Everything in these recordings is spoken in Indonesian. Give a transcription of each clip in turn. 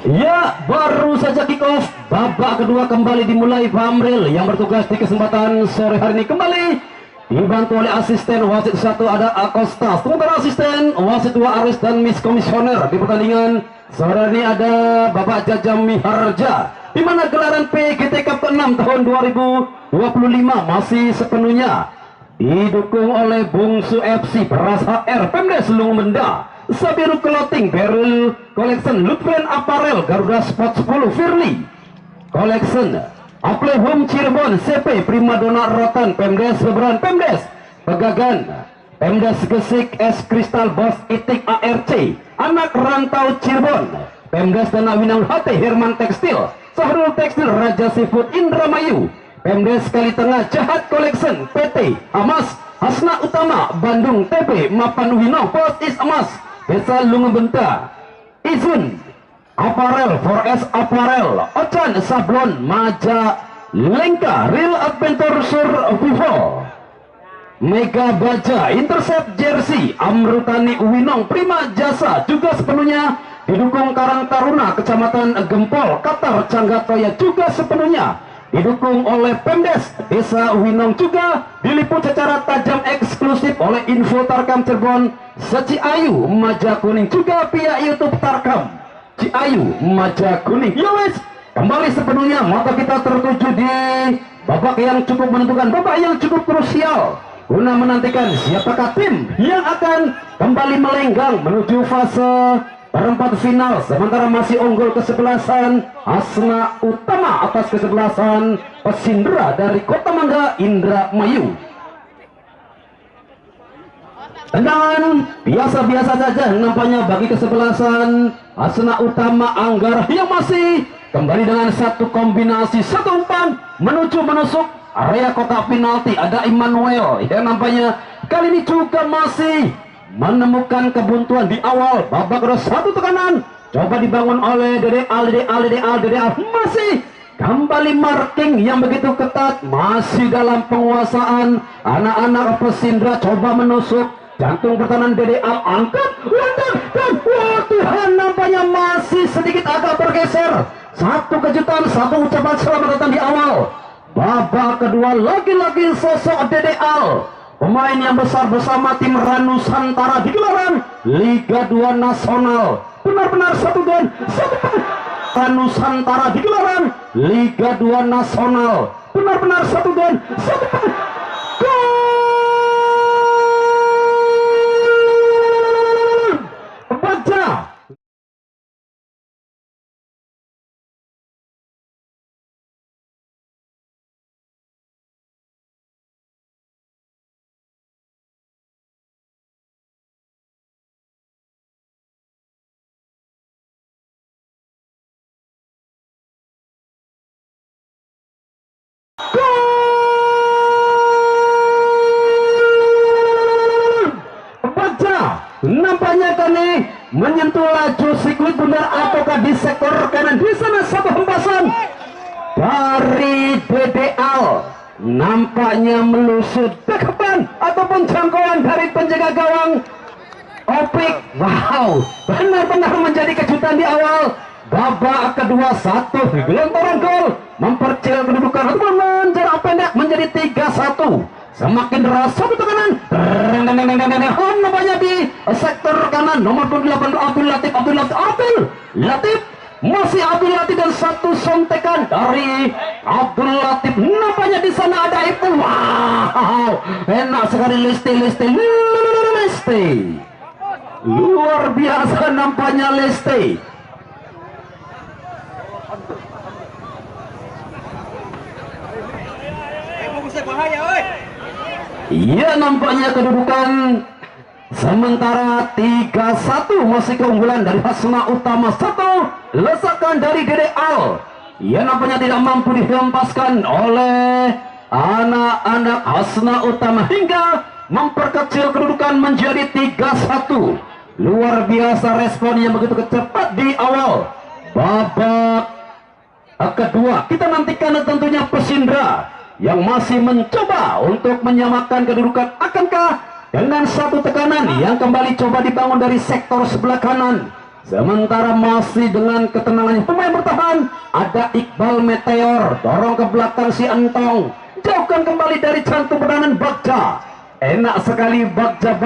Ya, baru saja kick off. Babak kedua kembali dimulai. Famril yang bertugas di kesempatan sore hari ini kembali dibantu oleh asisten wasit 1 ada Acosta, sementara asisten wasit 2 Aris dan Miss Komisioner. Di pertandingan sore hari ini ada Bapak Jajam Miharja, di mana gelaran PGT Cup ke-6 tahun 2025 masih sepenuhnya didukung oleh Bungsu FC, Beras HR, Pemdes Lungmenda, Sabiru Clothing, Beryl Collection, Lutfen Apparel, Garuda Sport 10, Firly Collection, Apple Home Cirebon, CP Primadona Rotan, Pemdes Lebaran, Pemdes Pegagan, Pemdes Gesik, S Kristal, Bos Itik ARC, Anak Rantau Cirebon, Pemdes Tanah Winang HT, Herman Tekstil, Sahrul Tekstil, Raja Seafood, Indramayu, Pemdes Kali Tengah, Jahat Collection, PT Amas, Hasna Utama, Bandung, TP Mapan Wino, Pos Is Amas, Desa Lungembenta, Izun Apparel, 4S Apparel, Ocan Sablon, Maja Lengka, Real Adventure Survival, Mega Baja, Intercept Jersey, Amrutani Uwinong, Prima Jasa, juga sepenuhnya didukung Karang Taruna, Kecamatan Gempol, Katar, Canggatoya, juga sepenuhnya didukung oleh Pemdes Desa Winong, juga diliput secara tajam eksklusif oleh Info Tarkam Cirebon, Seci Ayu Maja Kuning, juga pihak YouTube Tarkam Ciayu Maja Kuning. Yowes, kembali sepenuhnya mata kita tertuju di babak yang cukup menentukan, babak yang cukup krusial guna menantikan siapakah tim yang akan kembali melenggang menuju fase perempat final. Sementara masih unggul kesebelasan Hasna Utama atas kesebelasan Pesindra dari Kota Mangga, Indramayu. Dan biasa-biasa saja nampaknya bagi kesebelasan Hasna Utama Anggara yang masih kembali dengan satu kombinasi, satu umpan menuju menusuk area kotak penalti. Ada Immanuel yang nampaknya kali ini juga masih menemukan kebuntuan di awal babak kedua. Satu tekanan coba dibangun oleh Dede Al, masih kembali marking yang begitu ketat, masih dalam penguasaan anak-anak Pesindra. Coba menusuk jantung pertahanan Dede Al, angkat dan wah Tuhan, nampaknya masih sedikit agak bergeser. Satu kejutan, satu ucapan selamat datang di awal babak kedua. Lagi-lagi sosok Dede Al, pemain yang besar bersama tim Ranusantara di gelaran Liga 2 Nasional. Benar-benar satu dan satu. Ranusantara di gelaran Liga 2 Nasional. Benar-benar satu dan satu. Gol! Baca. Nampaknya kali menyentuh laju sirkuit benar ataukah di sektor kanan. Di sana satu hempasan dari Dede Al, nampaknya melusut depan ataupun jangkauan dari penjaga gawang Opik. Wow, benar-benar menjadi kejutan di awal babak kedua. Satu gelontoran gol memperkecil kedudukan ataupun menjarak pendek menjadi 3-1. Semakin deras satu tekanan, nampaknya di sektor kanan nomor 28 Abdul Latif, masih Abdul Latif dan satu sontekan dari Abdul Latif. Nampaknya di sana ada itu. Wow, enak sekali Lesti, luar biasa nampaknya Lesti. Iya, nampaknya kedudukan sementara 3-1 masih keunggulan dari Hasna Utama. Satu lesakan dari Dede Al, ia nampaknya tidak mampu dihempaskan oleh anak-anak Hasna Utama hingga memperkecil kedudukan menjadi 3-1. Luar biasa respon yang begitu cepat di awal babak kedua. Kita nantikan tentunya Pesindra yang masih mencoba untuk menyamakan kedudukan. Akankah dengan satu tekanan yang kembali coba dibangun dari sektor sebelah kanan Sementara masih dengan ketenangannya pemain bertahan, ada Iqbal Meteor, dorong ke belakang si Entong, jauhkan kembali dari jantung pertahanan Bagja. Enak sekali Bagja.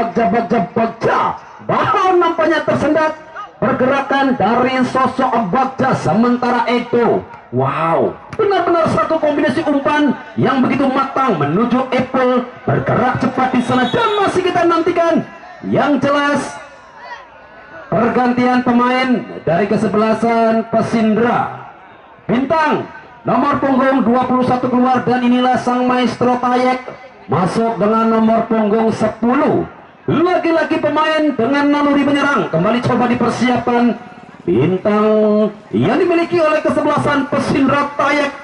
Bahkan nampaknya tersendat pergerakan dari sosok Bagja. Sementara Edo, wow, benar-benar satu kombinasi umpan yang begitu matang menuju Apple, bergerak cepat di sana dan masih kita nantikan. Yang jelas pergantian pemain dari kesebelasan Pesindra. Bintang nomor punggung 21 keluar dan inilah sang maestro Tayek masuk dengan nomor punggung 10. Lagi-lagi pemain dengan naluri menyerang kembali coba dipersiapkan. Bintang yang dimiliki oleh kesebelasan Pesindra Tayek.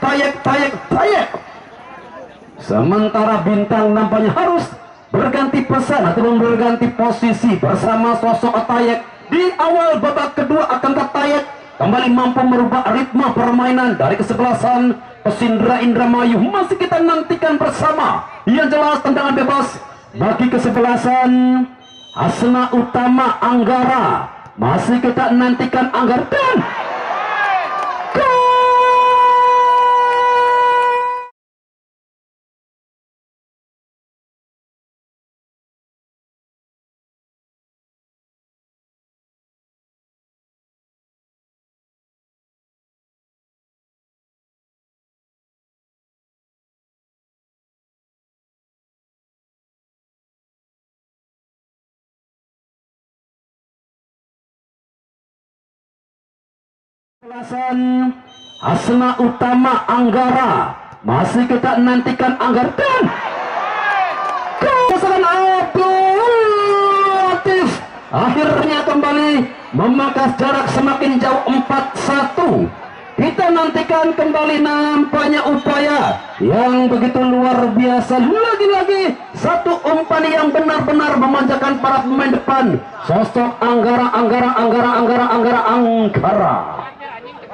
Sementara Bintang nampaknya harus berganti pesan atau berganti posisi bersama sosok Tayek. Di awal babak kedua akankah Tayek kembali mampu merubah ritme permainan dari kesebelasan Pesindra Indramayu? Masih kita nantikan bersama. Yang jelas tendangan bebas bagi kesebelasan Hasna Utama Anggara. Masih kita nantikan Anggara dan kesebelasan Hasna Utama Anggara. Masih kita nantikan Anggara dan pasangan Abdul Latif akhirnya kembali memangkas jarak semakin jauh 4-1. Kita nantikan kembali nampaknya upaya yang begitu luar biasa. Lagi-lagi satu umpan yang benar-benar memanjakan para pemain depan. Sosok Anggara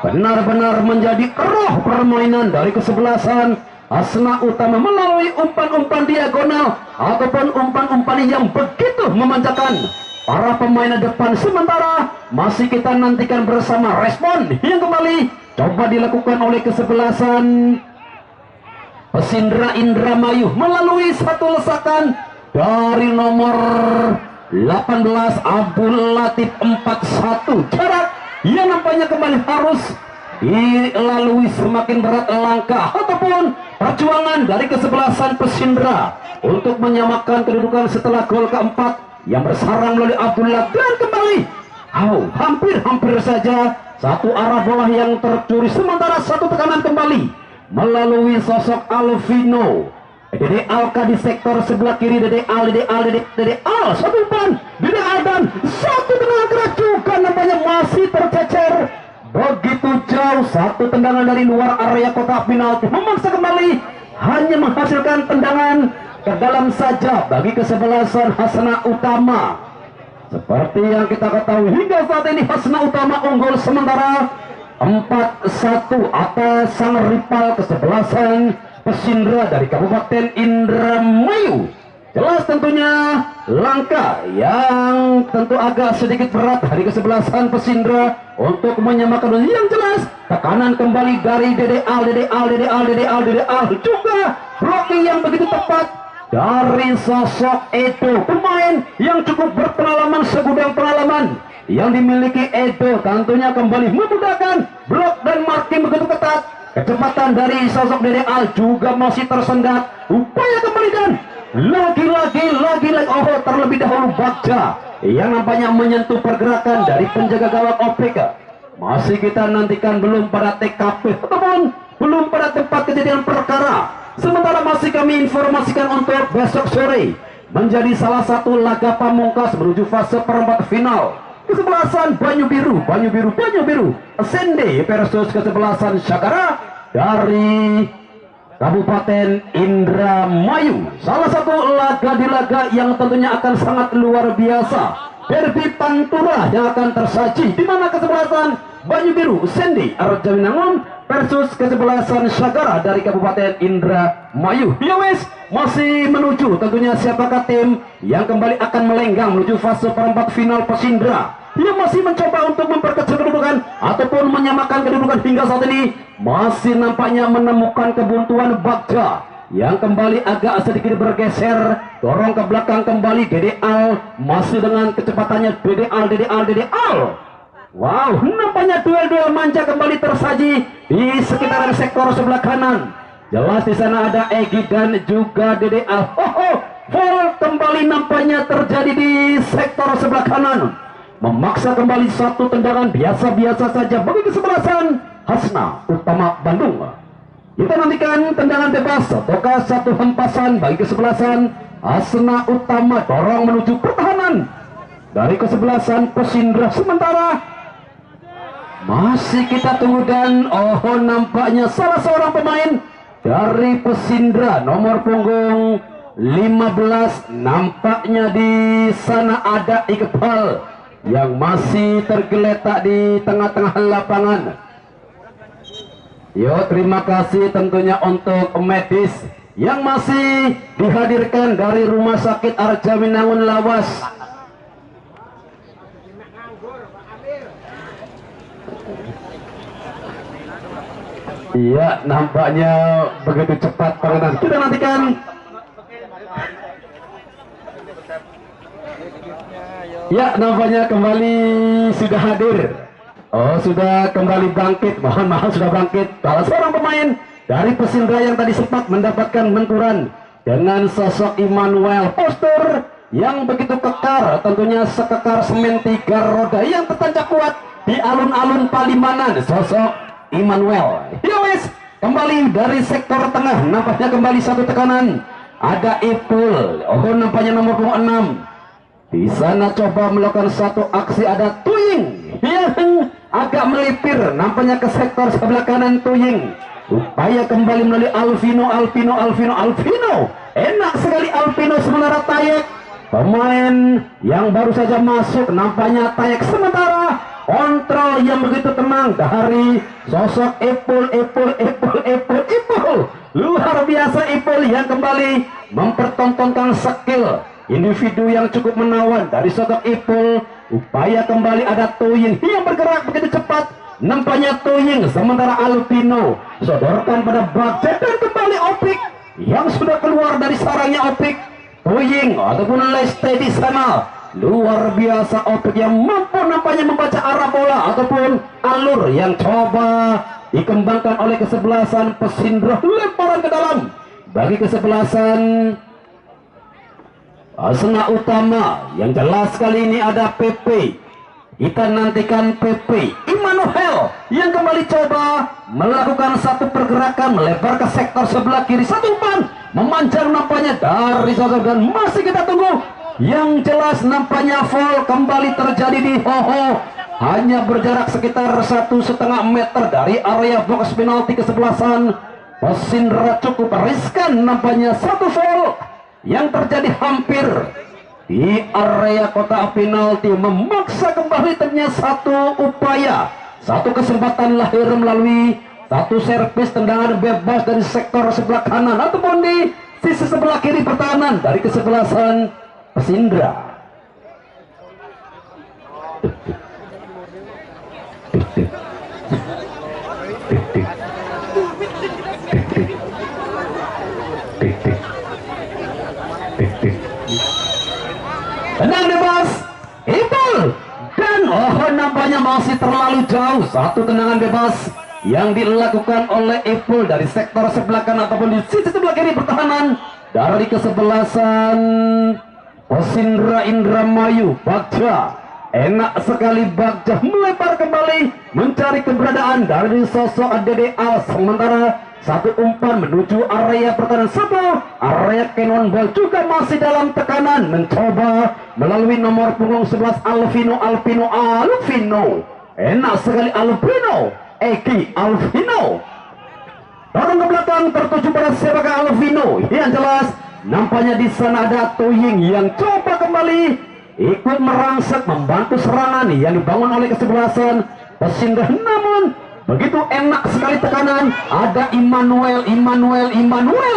benar-benar menjadi roh permainan dari kesebelasan Hasna Utama melalui umpan-umpan diagonal ataupun umpan-umpan yang begitu memanjakan para pemain depan. Sementara masih kita nantikan bersama respon yang kembali coba dilakukan oleh kesebelasan Pesindra Indramayu melalui satu lesakan dari nomor 18 Abdul Latif 41. Jarak yang nampaknya kembali harus dilalui semakin berat langkah ataupun perjuangan dari kesebelasan Pesindra untuk menyamakan kedudukan setelah gol keempat yang bersarang melalui Abdullah dan kembali hampir saja satu arah bola yang tercuri. Sementara satu tekanan kembali melalui sosok Alvino Dede Alka di sektor sebelah kiri. Dede Al satu umpan Dede Al dan satu tendangan keras juga nampaknya masih tercecer begitu jauh. Satu tendangan dari luar area kotak penalti memaksa kembali hanya menghasilkan tendangan ke dalam saja bagi kesebelasan Hasna Utama. Seperti yang kita ketahui hingga saat ini Hasna Utama unggul sementara 4-1 atas sang rival kesebelasan Pesindra dari Kabupaten Indramayu. Jelas tentunya langkah yang tentu agak sedikit berat dari kesebelasan Pesindra untuk menyamakan. Yang jelas tekanan kembali dari Dede Al juga blocking yang begitu tepat dari sosok Edo, pemain yang cukup berpengalaman, segudang pengalaman yang dimiliki Edo. Tentunya kembali memudahkan blok dan marking begitu ketat. Kecepatan dari sosok Dede Al juga masih tersendat. Upaya kembali dan lagi-lagi terlebih dahulu Bagja yang nampaknya menyentuh pergerakan dari penjaga gawang OPK. Masih kita nantikan belum pada TKP ataupun belum pada tempat kejadian perkara. Sementara masih kami informasikan untuk besok sore menjadi salah satu laga pamungkas menuju fase perempat final. Kesebelasan Banyu Biru Sende versus kesebelasan Syagara dari Kabupaten Indramayu. Salah satu laga di laga yang tentunya akan sangat luar biasa. Derby Pantura yang akan tersaji di mana kesebelasan Banyu Biru Sende Arjawinangun versus kesebelasan Syagara dari Kabupaten Indramayu. Ya wes, masih menuju tentunya siapakah tim yang kembali akan melenggang menuju fase perempat final Pesindra. Dia masih mencoba untuk memperkecil kedudukan ataupun menyamakan kedudukan hingga saat ini. Masih nampaknya menemukan kebuntuan Bagja yang kembali agak sedikit bergeser. Dorong ke belakang kembali Dede Al. Masih dengan kecepatannya Dede Al. Wow, nampaknya duel-duel manja kembali tersaji di sekitaran sektor sebelah kanan. Jelas di sana ada Egi dan juga Dede Al. Foul kembali nampaknya terjadi di sektor sebelah kanan. Memaksa kembali satu tendangan biasa-biasa saja bagi kesebelasan Hasna Utama Bandung. Kita nantikan tendangan bebas ataukah satu hempasan bagi kesebelasan Hasna Utama. Dorong menuju pertahanan dari kesebelasan Pesindra. Sementara masih kita tunggu dan nampaknya salah seorang pemain dari Pesindra nomor punggung 15, nampaknya di sana ada Iqbal yang masih tergeletak di tengah-tengah lapangan. Yo, terima kasih tentunya untuk medis yang masih dihadirkan dari Rumah Sakit Arja Winangun Lawas. Iya, nampaknya begitu cepat pengenan. Kita nantikan. Ya, nampaknya kembali sudah hadir. Sudah kembali bangkit. Mohon maaf, sudah bangkit. Salah seorang pemain dari Pesindra yang tadi sempat mendapatkan benturan dengan sosok Immanuel. Postur yang begitu kekar, tentunya sekekar semen 3 roda yang tertancap kuat di alun-alun Palimanan. Sosok Immanuel. Yowes, kembali dari sektor tengah, nampaknya kembali satu tekanan. Ada Ipul, nampaknya nomor 6. Di sana coba melakukan satu aksi, ada Tuying yang agak melipir, nampaknya ke sektor sebelah kanan Tuying. Upaya kembali melalui Alvino. Enak sekali Alvino, sementara Tayek, pemain yang baru saja masuk, nampaknya Tayek. Sementara kontrol yang begitu tenang dari sosok Ipul. Luar biasa Ipul yang kembali mempertontonkan skill individu yang cukup menawan dari sosok Ipul. Upaya kembali ada Tuying yang bergerak begitu cepat, nampaknya Tuying. Sementara Alvino sodorkan pada Bagja dan kembali Opik yang sudah keluar dari sarangnya Opik. Tuying ataupun Leste di sana. Luar biasa Opik yang mampu nampaknya membaca arah bola ataupun alur yang coba dikembangkan oleh kesebelasan Pesindra. Lemparan ke dalam bagi kesebelasan Hasna Utama. Yang jelas kali ini ada PP. Kita nantikan PP Immanuel yang kembali coba melakukan satu pergerakan melebar ke sektor sebelah kiri. Satu umpan memanjang nampaknya dari sosok dan masih kita tunggu. Yang jelas nampaknya foul kembali terjadi di Hoho. Hanya berjarak sekitar 1,5 meter dari area box penalti kesebelasan Pesindra. Cukup riskan nampaknya satu foul yang terjadi hampir di area kotak penalti. Memaksa kembali ternyata satu upaya, satu kesempatan lahir melalui satu servis tendangan bebas dari sektor sebelah kanan ataupun di sisi sebelah kiri pertahanan dari kesebelasan Pesindra. Tenang bebas Ipul dan nampaknya masih terlalu jauh. Satu tendangan bebas yang dilakukan oleh Ipul dari sektor sebelah kanan ataupun di sisi sebelah kiri pertahanan dari kesebelasan Pesindra Indramayu. Bagja, enak sekali Bagja melebar kembali mencari keberadaan dari sosok Dede Al. Sementara satu umpan menuju area pertahanan, satu area cannonball juga masih dalam tekanan, mencoba melalui nomor punggung 11 Alvino. Enak sekali Alvino, Eki Alvino dorong ke belakang tertuju pada sebagai Alvino. Yang jelas nampaknya di sana ada Tuying yang coba kembali ikut merangsek membantu serangan yang dibangun oleh kesebelasan Pesindra. Namun begitu enak sekali tekanan, ada Immanuel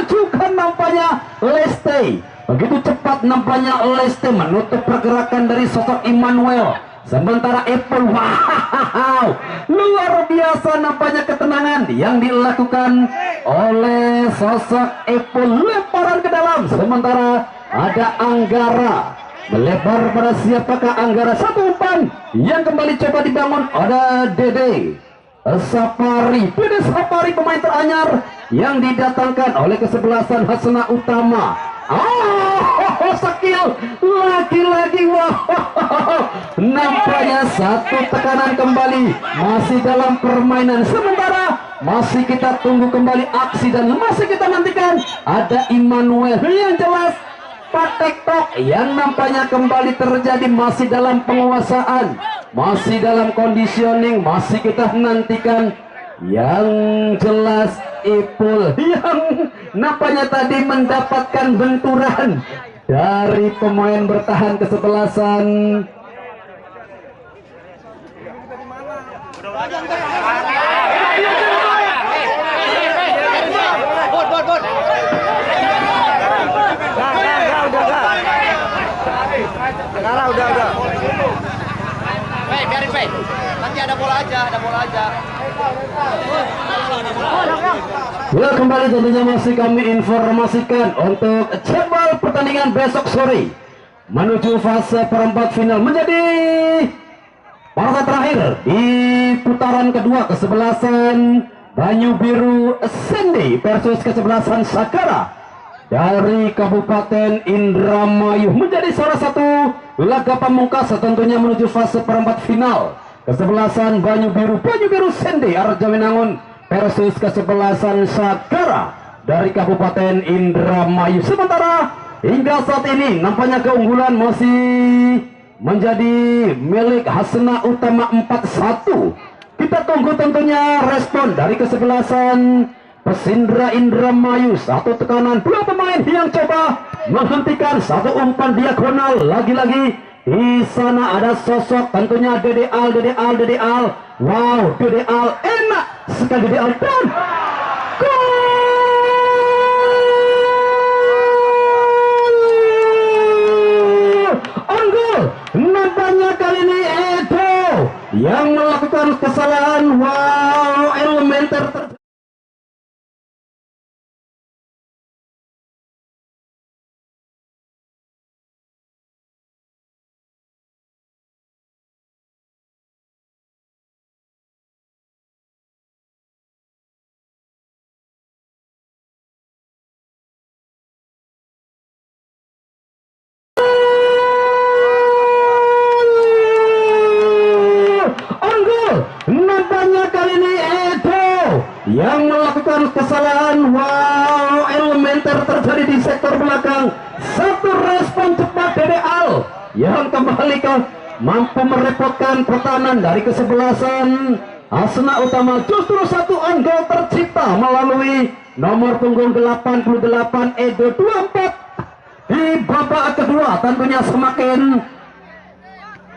juga nampaknya Leste. Begitu cepat nampaknya Leste menutup pergerakan dari sosok Immanuel. Sementara Apple, wow, luar biasa nampaknya ketenangan yang dilakukan oleh sosok Apple. Lemparan ke dalam, sementara ada Anggara melebar pada siapakah Anggara. Satu umpan yang kembali coba dibangun. Ada Dede Sapari, Dede Sapari pemain teranyar yang didatangkan oleh kesebelasan Hasna Utama. Skill lagi-lagi, wow, nampaknya satu tekanan kembali masih dalam permainan. Sementara masih kita tunggu kembali aksi dan masih kita nantikan ada Immanuel yang jelas Pak TikTok yang nampaknya kembali terjadi, masih dalam penguasaan, masih dalam conditioning, masih kita nantikan. Yang jelas Ipul yang nampaknya tadi mendapatkan benturan dari pemain bertahan kesebelasan. Udah. Biarin, nanti ada bola aja. Ya, kembali tentunya masih kami informasikan untuk jadwal pertandingan besok sore menuju fase perempat final menjadi partai terakhir di putaran kedua. Kesebelasan Banyu Biru Sendi versus kesebelasan Sakara dari Kabupaten Indramayu menjadi salah satu laga pamungkas tentunya menuju fase perempat final. Kesebelasan Banyu Biru Sendi Arjawinangun versus kesebelasan Sakara dari Kabupaten Indramayu. Sementara hingga saat ini nampaknya keunggulan masih menjadi milik Hasna Utama 4-1. Kita tunggu tentunya respon dari kesebelasan Pesindra Indramayu. Satu tekanan, dua pemain yang coba menghentikan satu umpan diagonal. Lagi-lagi di sana ada sosok tentunya Dede Al. Wow, Dede Al enak sekali, Dede Al, dan gol! Unggul. Nampaknya kali ini Edo yang melakukan kesalahan. Wow, elementer nampaknya kali ini Edo yang melakukan kesalahan. Wow, elementer terjadi di sektor belakang. Satu respon cepat Dede Al yang kembali mampu merepotkan pertahanan dari kesebelasan Hasna Utama. Justru satu gol tercipta melalui nomor punggung 88 Edo 24 di babak kedua. Tentunya semakin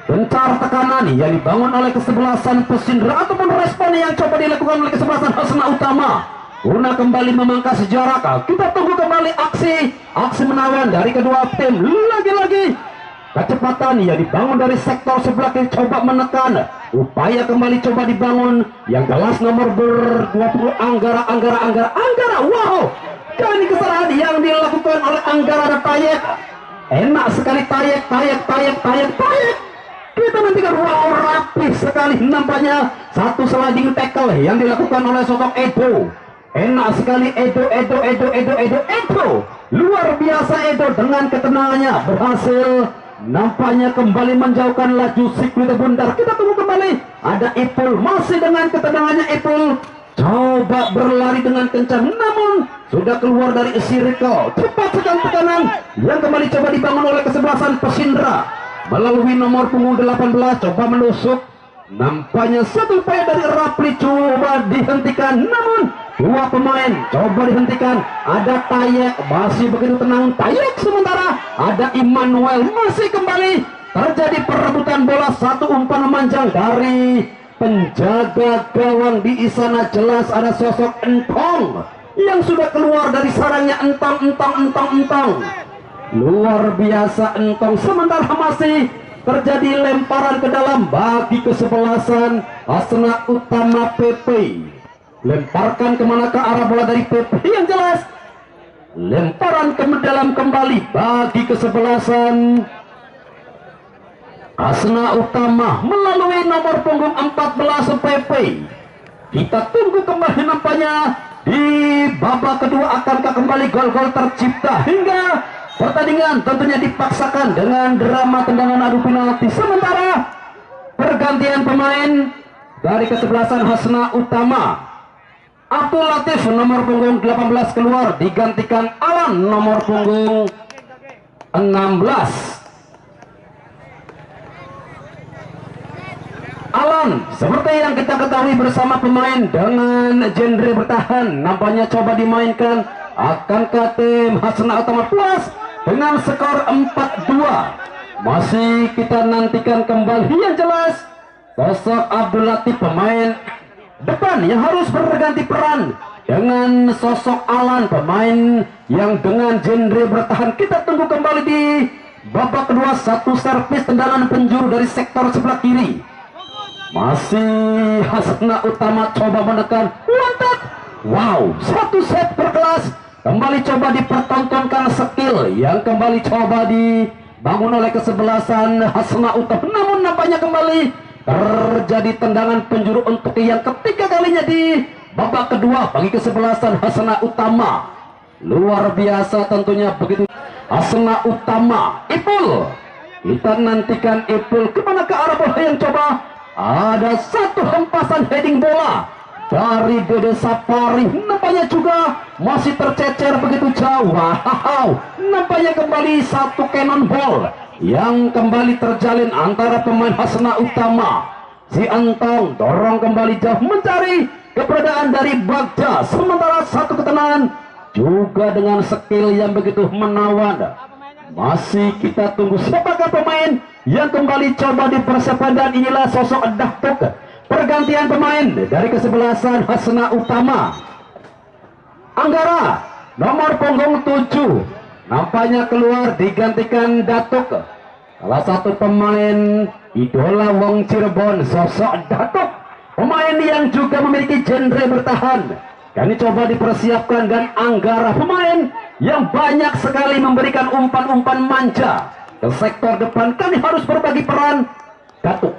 gencar tekanan yang dibangun oleh kesebelasan Pesindra ataupun respon yang coba dilakukan oleh kesebelasan Hasna Utama guna kembali memangkas jarak. Kita tunggu kembali aksi menawan dari kedua tim. Lagi-lagi kecepatan yang dibangun dari sektor sebelah kiri coba menekan, upaya kembali coba dibangun yang jelas nomor ber-20 Anggara. Wow, kali kesalahan yang dilakukan oleh Anggara dan Tayek. Enak sekali Tayek. Kita nantikan, wow, rapih sekali nampaknya satu sliding tackle yang dilakukan oleh sosok Edo. Enak sekali Edo. Luar biasa Edo dengan ketenangannya berhasil nampaknya kembali menjauhkan laju Siklita Bundar. Kita tunggu kembali ada Ipul, masih dengan ketenangannya Ipul coba berlari dengan kencang, namun sudah keluar dari circle. Cepat sekali tekanan yang kembali coba dibangun oleh kesebelasan Pesindra melalui nomor punggung 18 coba menusuk. Nampaknya satu upaya dari Rapli coba dihentikan, namun dua pemain coba dihentikan. Ada Tayek, masih begitu tenang Tayek, sementara ada Immanuel, masih kembali terjadi perebutan bola. Satu umpan memanjang dari penjaga gawang di sana. Jelas ada sosok Entong yang sudah keluar dari sarangnya. Entong luar biasa Entong, sementara masih terjadi lemparan ke dalam bagi kesebelasan Hasna Utama PP. Lemparkan kemana ke arah bola dari PP yang jelas. Lemparan ke dalam kembali bagi kesebelasan Hasna Utama melalui nomor punggung 14 PP. Kita tunggu kembali nampaknya di babak kedua akankah kembali gol-gol tercipta hingga pertandingan tentunya dipaksakan dengan drama tendangan adu penalti. Sementara pergantian pemain dari kesebelasan Hasna Utama, Abdul Latif nomor punggung 18 keluar digantikan Alan nomor punggung 16. Alan seperti yang kita ketahui bersama pemain dengan genre bertahan nampaknya coba dimainkan. Akankah tim Hasna Utama puas dengan skor 4-2? Masih kita nantikan kembali yang jelas sosok Abdul Latif pemain depan yang harus berganti peran dengan sosok Alan pemain yang dengan genre bertahan. Kita tunggu kembali di babak kedua. Satu servis tendangan penjuru dari sektor sebelah kiri. Masih Hasna Utama coba menekan mantap. Wow, satu set berkelas. Kembali coba dipertontonkan skill yang kembali coba dibangun oleh kesebelasan Hasna Utama. Namun nampaknya kembali terjadi tendangan penjuru untuk yang ketiga kalinya di babak kedua bagi kesebelasan Hasna Utama. Luar biasa tentunya begitu. Hasna Utama, Ipul. Kita nantikan Ipul kemana ke arah bola yang coba. Ada satu hempasan heading bola dari Dede Safari. Nampaknya juga masih tercecer begitu jauh. Wow, nampaknya kembali satu cannonball yang kembali terjalin antara pemain Hasna Utama. Si Antong dorong kembali jauh mencari keberadaan dari Bagja. Sementara satu ketenangan juga dengan skill yang begitu menawan. Masih kita tunggu siapakah pemain yang kembali coba dipersiapkan, dan inilah sosok Dahtuk. Pergantian pemain dari kesebelasan Hasna Utama. Anggara nomor punggung 7 nampaknya keluar digantikan Datuk. Salah satu pemain idola Wong Cirebon, sosok Datuk. Pemain yang juga memiliki genre bertahan. Kami coba dipersiapkan, dan Anggara pemain yang banyak sekali memberikan umpan-umpan manja ke sektor depan. Kami harus berbagi peran. Datuk.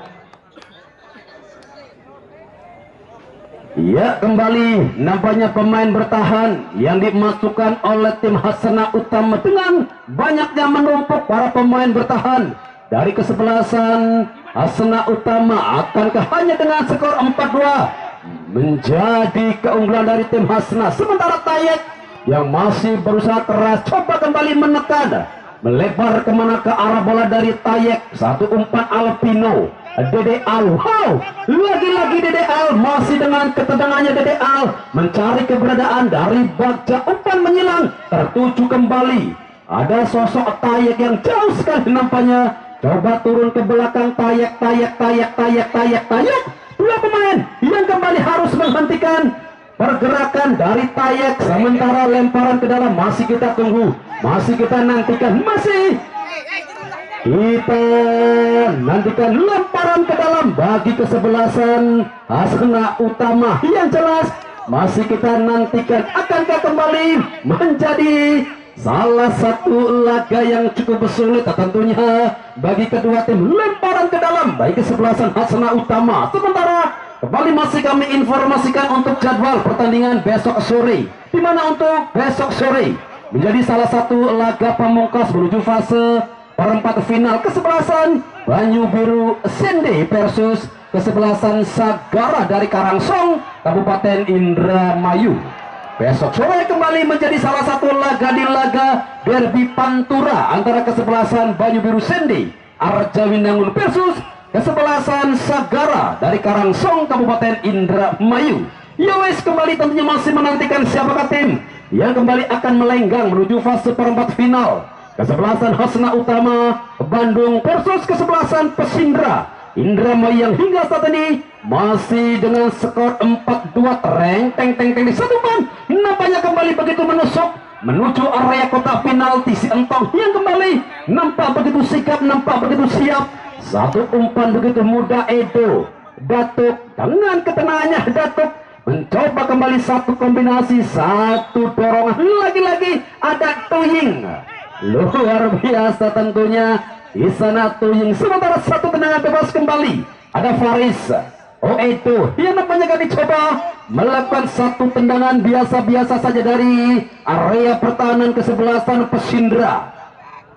Ya, kembali nampaknya pemain bertahan yang dimasukkan oleh tim Hasna Utama dengan banyaknya menumpuk para pemain bertahan dari kesebelasan Hasna Utama. Akankah hanya dengan skor 4-2 menjadi keunggulan dari tim Hasna? Sementara Tayek yang masih berusaha keras coba kembali menekan, melebar kemana ke arah bola dari Tayek. Satu umpan Alpino, Dede Al. Wow, lagi-lagi Dede Al masih dengan ketendangannya. Dede Al mencari keberadaan dari Bagja. Umpan menyilang, tertuju kembali. Ada sosok Tayek yang jauh sekali nampaknya. Coba turun ke belakang Tayek. Dua pemain yang kembali harus menghentikan pergerakan dari Tayek. Sementara lemparan ke dalam masih kita tunggu, masih kita nantikan, masih kita nantikan lemparan ke dalam bagi kesebelasan Hasna Utama. Yang jelas masih kita nantikan akankah kembali menjadi salah satu laga yang cukup sulit tentunya bagi kedua tim. Lemparan ke dalam bagi kesebelasan Hasna Utama. Sementara kembali masih kami informasikan untuk jadwal pertandingan besok sore, di mana untuk besok sore menjadi salah satu laga pamungkas menuju fase perempat final. Kesebelasan Banyu Biru Sende versus kesebelasan Sagara dari Karangsong Kabupaten Indramayu. Besok sore kembali menjadi salah satu laga di laga derby Pantura antara kesebelasan Banyu Biru Sende Arjawinangun versus kesebelasan Sagara dari Karangsong Kabupaten Indramayu. Yowes kembali tentunya masih menantikan siapakah tim yang kembali akan melenggang menuju fase perempat final. Kesebelasan Hasna Utama Bandung versus kesebelasan Pesindra Indramayu yang hingga saat ini masih dengan skor 4-2. Teng di satu ban nampaknya kembali begitu menusuk menuju area kotak penalti. Si Entong yang kembali nampak begitu sigap, nampak begitu siap. Satu umpan begitu mudah Edo. Datuk dengan ketenangannya Datuk mencoba kembali satu kombinasi, satu dorongan, lagi-lagi ada Tuying. Luar biasa tentunya di sana Tuying. Sementara satu tendangan bebas kembali ada Faris. Oh itu yang nampaknya kan dicoba melakukan satu tendangan biasa-biasa saja dari area pertahanan kesebelasan Pesindra.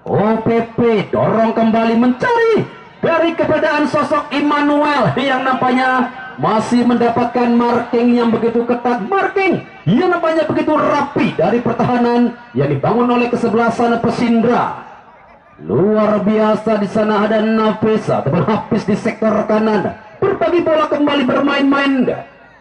OPP dorong kembali mencari dari keberadaan sosok Immanuel yang nampaknya masih mendapatkan marking yang begitu ketat, marking yang nampaknya begitu rapi dari pertahanan yang dibangun oleh kesebelasan Pesindra. Luar biasa di sana ada Nafisa teman habis di sektor kanan, berbagi bola kembali bermain-main,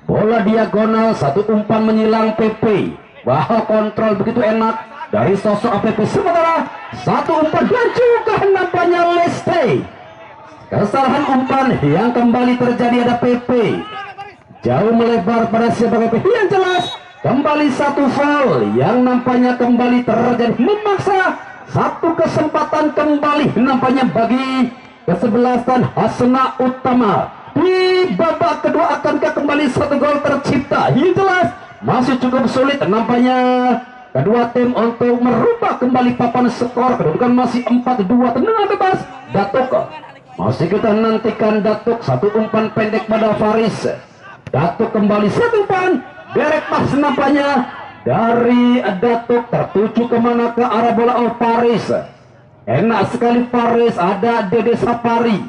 bola diagonal, satu umpan menyilang PP, bahwa kontrol begitu enak dari sosok APP. Sementara satu umpan dan juga nampaknya Leste. Kesalahan umpan yang kembali terjadi ada PP, jauh melebar pada siapa PP yang jelas. Kembali satu foul yang nampaknya kembali terjadi, memaksa satu kesempatan kembali nampaknya bagi kesebelasan Hasna Utama. Di babak kedua akankah kembali satu gol tercipta? Yang jelas masih cukup sulit nampaknya kedua tim untuk merubah kembali papan skor. Kedudukan masih 4-2. Tendangan bebas Datuk. Masih kita nantikan Datuk, satu umpan pendek pada Faris. Datuk kembali satu umpan derek pas nampaknya dari Datuk tertuju kemana ke arah bola. Oh Faris, enak sekali Faris, ada Dede Sapari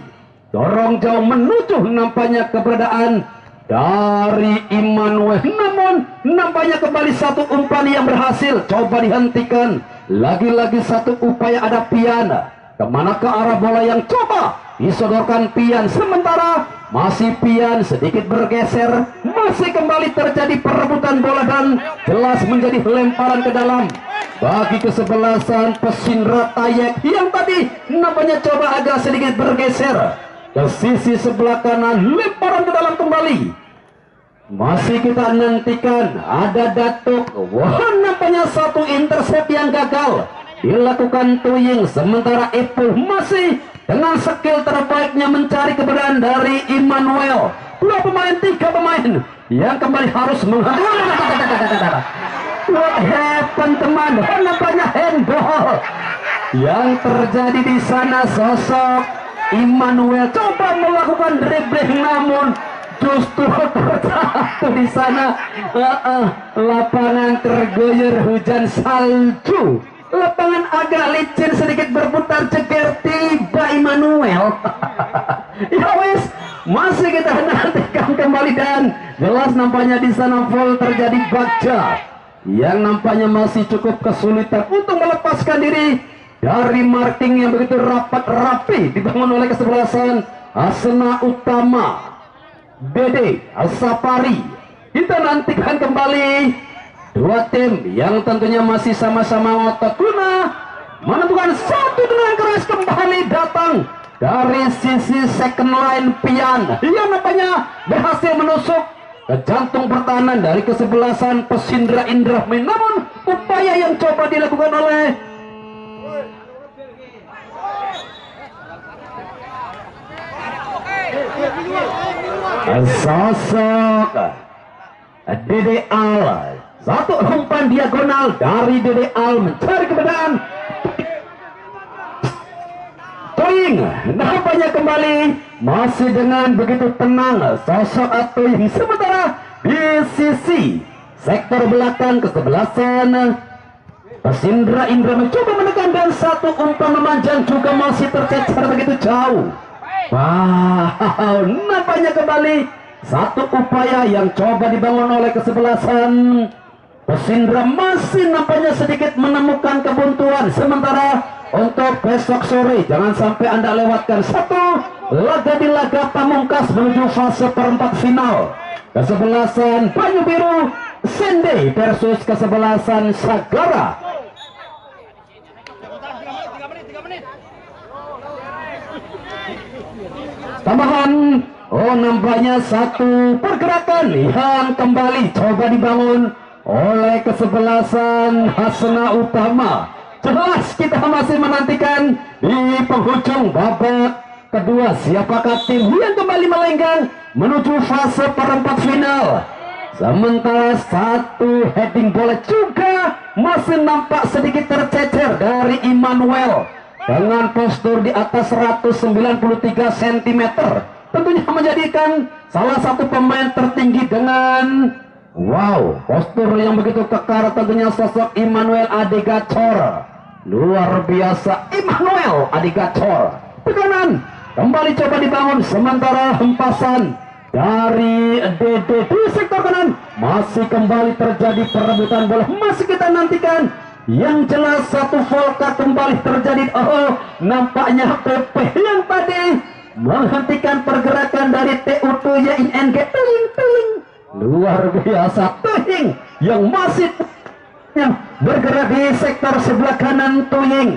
dorong jauh menuju nampaknya keberadaan dari Immanuel, namun nampaknya kembali satu umpan yang berhasil coba dihentikan. Lagi-lagi satu upaya ada Pian, kemana ke arah bola yang coba disodorkan Pian. Sementara masih Pian sedikit bergeser, masih kembali terjadi perebutan bola dan jelas menjadi lemparan ke dalam bagi kesebelasan Pesindra Tayek yang tadi nampaknya coba agak sedikit bergeser ke sisi sebelah kanan, lemparan ke dalam kembali. Masih kita nantikan ada Datuk. Wah, nampaknya satu intercept yang gagal dilakukan Tuying. Sementara Ipul masih dengan skill terbaiknya mencari keberadaan dari Immanuel. Dua pemain, tiga pemain yang kembali harus menghadapi. What happened teman? Nampaknya handball yang terjadi di sana. Sosok Immanuel coba melakukan dribbling namun justru terjatuh di sana. Lapangan tergoyor hujan salju, lapangan agak licin sedikit berputar ceger, tiba Immanuel. Ya wes, masih kita nantikan kembali dan jelas nampaknya di sana foul terjadi. Bagja yang nampaknya masih cukup kesulitan untuk melepaskan diri dari marking yang begitu rapi dibangun oleh kesebelasan Hasna Utama. Dede Sapari. Kita nantikan kembali dua tim yang tentunya masih sama-sama otot guna menentukan satu dengan keras kembali datang dari sisi second line. Pian yang nampaknya berhasil menusuk ke jantung pertahanan dari kesebelasan Pesindra Indramayu. Namun upaya yang coba dilakukan oleh sosok Dede Al, satu umpan diagonal dari Dede Al mencari keberadaan Tuying. Nampaknya kembali masih dengan begitu tenang sosok Tuying. Sementara di sisi sektor belakang kesebelasan Pesindra Indra mencoba menekan dan satu umpan memanjang juga masih tercecer begitu jauh. Wow, nampaknya kembali satu upaya yang coba dibangun oleh kesebelasan Pesindra masih nampaknya sedikit menemukan kebuntuan. Sementara untuk besok sore jangan sampai Anda lewatkan satu laga di laga pamungkas menuju fase perempat final. Kesebelasan Banyu Biru Sende versus kesebelasan Sagara. Tambahan, oh nampaknya satu pergerakan yang kembali coba dibangun oleh kesebelasan Hasna Utama. Jelas kita masih menantikan di penghujung babak kedua, siapakah tim yang kembali melenggang menuju fase perempat final? Sementara satu heading bola juga masih nampak sedikit tercecer dari Immanuel dengan postur di atas 193 cm, tentunya menjadikan salah satu pemain tertinggi dengan postur yang begitu kekar. Tentunya sosok Immanuel Adegator, luar biasa. Immanuel Adegator, tekanan kembali coba dibangun, sementara hempasan dari DD di sektor kanan masih kembali terjadi perebutan bola. Masih kita nantikan yang jelas satu volta kembali terjadi. Nampaknya PP yang tadi menghentikan pergerakan dari TU2 YING. Tuing, luar biasa. Tuing yang masih bergerak di sektor sebelah kanan. Tuing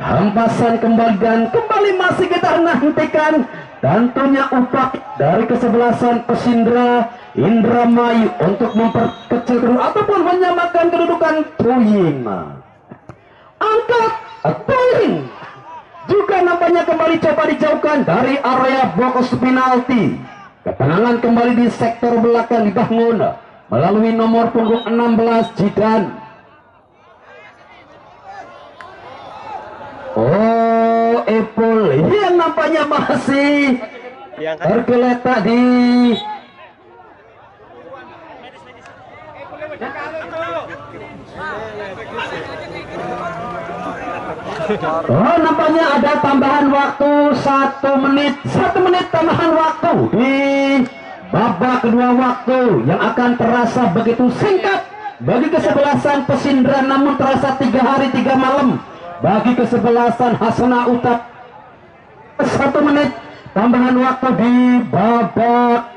hempasan kembali dan kembali masih kita nantikan tentunya upah dari kesebelasan Persindra Indramayu untuk memperkecil ataupun menyamakan kedudukan. Tuing angkat, Tuing juga nampaknya kembali coba dijauhkan dari area box penalti. Ketenangan kembali di sektor belakang dibangun melalui nomor punggung 16 Jidan. Epul yang nampaknya masih tergeletak di nampaknya ada tambahan waktu 1 menit. 1 menit tambahan waktu di babak kedua waktu yang akan terasa begitu singkat bagi kesebelasan Persindra, namun terasa 3 hari 3 malam bagi kesebelasan Hasana Utap. 1 menit tambahan waktu di babak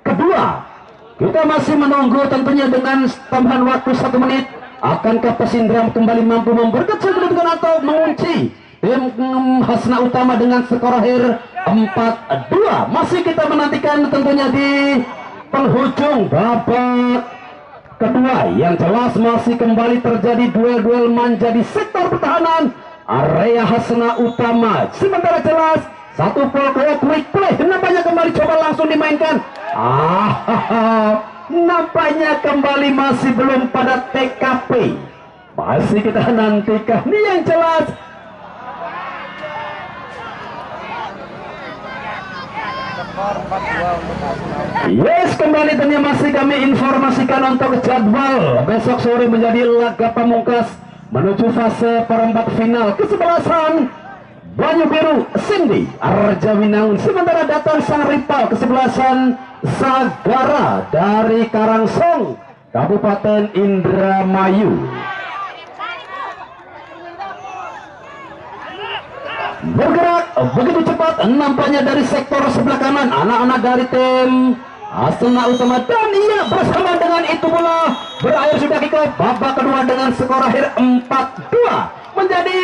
kedua. Kita masih menunggu tentunya dengan tambahan waktu 1 menit. Akankah Persindra kembali mampu memperkecil kedudukan atau mengunci tim Hasana Utama dengan skor akhir 4-2? Masih kita menantikan tentunya di penghujung babak kedua. Yang jelas masih kembali terjadi duel-duel manja di sektor pertahanan area Hasana Utama. Sementara jelas satu quick play nampaknya kembali coba langsung dimainkan. Nampaknya kembali masih belum pada TKP. Masih kita nantikan. Ini yang jelas yes, kembali tentunya masih kami informasikan untuk jadwal besok sore menjadi laga pamungkas menuju fase perempat final. Kesebelasan Banyu Biru Cindy Arjawinangun, sementara datang sang rival kesebelasan Sagara dari Karangsong Kabupaten Indramayu. Bergerak begitu cepat nampaknya dari sektor sebelah kanan anak-anak dari tim Hasana Utama, dan iya bersama dengan itu bola berakhir sudah kick off babak kedua dengan skor akhir 4-2 menjadi